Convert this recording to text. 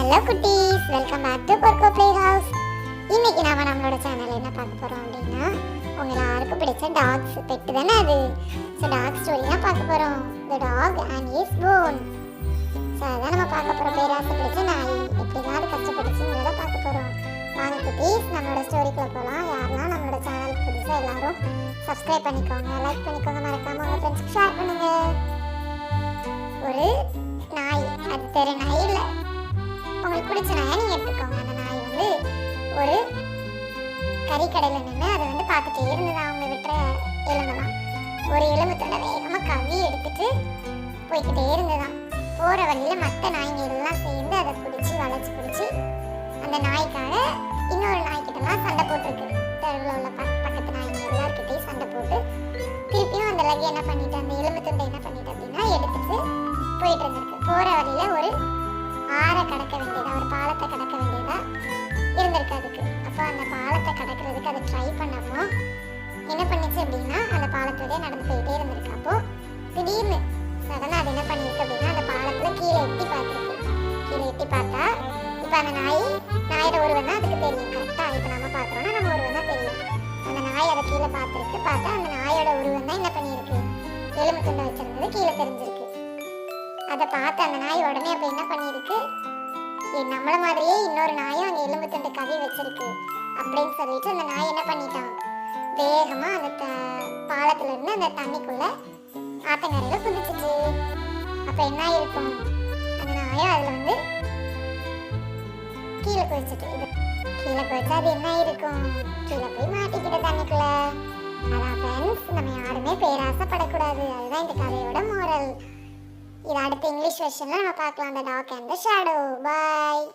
Hello குட்டீஸ், welcome back to பொர்க்கோ play house. இன்னைக்கு நாம நம்மளோட சேனல்ல என்ன பார்க்க போறோம் அப்படின்னா, உங்க எல்லாருக்கும் பிடிச்ச டாக்ஸ் பெட் தானே அது. ஸோ டாக் ஸ்டோரி தான் பார்க்க போறோம். The dog and his bone. So அதான் நம்ம பார்க்க போறோம். பேராசை பிடிச்ச நாய் எப்படிலாம் அது கஷ்டப்பட்டுச்சுங்கிறத பார்க்க போறோம். வாங்க குட்டீஸ், நம்மளோட ஸ்டோரிக்குள்ள போகலாம். யாரெல்லாம் நம்மளோட சேனலுக்கு புதுசாக எல்லாரும் சப்ஸ்கிரைப் பண்ணிக்கோங்க, லைக் பண்ணிக்கோங்க, மறக்காம உங்க ஃப்ரெண்ட்ஸ்க்கு ஷேர் பண்ணுங்க. ஒரு நாய், அது தெரு நாய் இல்லை, உங்களுக்கு பிடிச்ச நாயை நீங்கள் எடுத்துக்கோங்க. அந்த நாய் வந்து ஒரு கறிக்கடையில் நின்று அதை வந்து பார்த்துட்டே இருந்ததான். அவங்க விட்டுற எலும்புதான், ஒரு எலும்பு தொண்டை வேகமாக கவ்வி எடுத்துட்டு போய்கிட்டே இருந்ததான். போகிற வழியில் மற்ற நாய்ங்க எல்லாம் சேர்ந்து அதை வளைச்சி அந்த நாய்க்காக இன்னொரு நாய்கிட்டலாம் சண்டை போட்டிருக்கு. தெருவில் உள்ள பக்கத்து நாய்ங்க எல்லாருக்கிட்டையும் சண்டை போட்டு திருப்பியும் அந்த லகை என்ன பண்ணிட்டு, அந்த எலும்பு துண்டை என்ன பண்ணிட்டு அப்படின்னா எடுத்துட்டு போயிட்டு இருந்திருக்கு. போகிற வழியில் ஒரு ஆறை கடக்க வேண்டியதா, ஒரு பாலத்தை கடக்க வேண்டியதா இருந்திருக்கு அதுக்கு. அப்போ அந்த பாலத்தை கடக்கிறதுக்கு அதை ட்ரை பண்ணப்போ என்ன பண்ணிச்சு அப்படின்னா, அந்த பாலத்தோடய நடந்து போயிட்டே இருந்திருக்கு. அப்போ திடீர்னு சடனாக அது என்ன பண்ணிருக்கு அப்படின்னா, அந்த பாலத்தில் கீழே எட்டி பார்த்துருக்கு. கீழே எட்டி பார்த்தா இப்போ அந்த நாயோட உருவம் தான் அதுக்கு தெரியும். கரெக்டாக இப்போ நம்ம பார்க்குறோன்னா நம்ம உருவம் தான் தெரியும். அந்த நாய் அதை கீழே பார்த்துருக்கு. பார்த்தா அந்த நாயோட உருவம் தான் என்ன பண்ணியிருக்கு, எலும்பு துண்டை வச்சிருந்தது கீழே தெரிஞ்சிருக்கு. அதை பார்த்து அந்த நாய் உடனே அப்போ என்ன பண்ணியிருக்கு, நம்மள மாதிரியே இன்னொரு நாயும் அங்கே எலும்பு துண்டு கவி வச்சிருக்கு அப்படின்னு சொல்லிட்டு அந்த நாய் என்ன பண்ணிட்டான், வேகமா அந்த பாலத்துல இருந்து அந்த தண்ணிக்குள்ள ஆத்தங்கரையில குதிச்சிச்சு. அப்ப என்ன ஆயிருக்கும், அந்த நாயும் அதுல வந்து கீழே குதிச்சிட்டு, கீழே குதிச்சா அது என்ன ஆயிருக்கும், கீழே போய் மாட்டிக்கிட்ட தண்ணிக்குள்ள. அதான் ஃப்ரெண்ட்ஸ், நம்ம யாருமே பேராசைப்படக்கூடாது. அதுதான் இந்த கதையோட மோரல். இது அடுத்த இங்கிலீஷ் வெர்ஷன்ல நம்ம பார்க்கலாம். The Dog and the Shadow. Bye.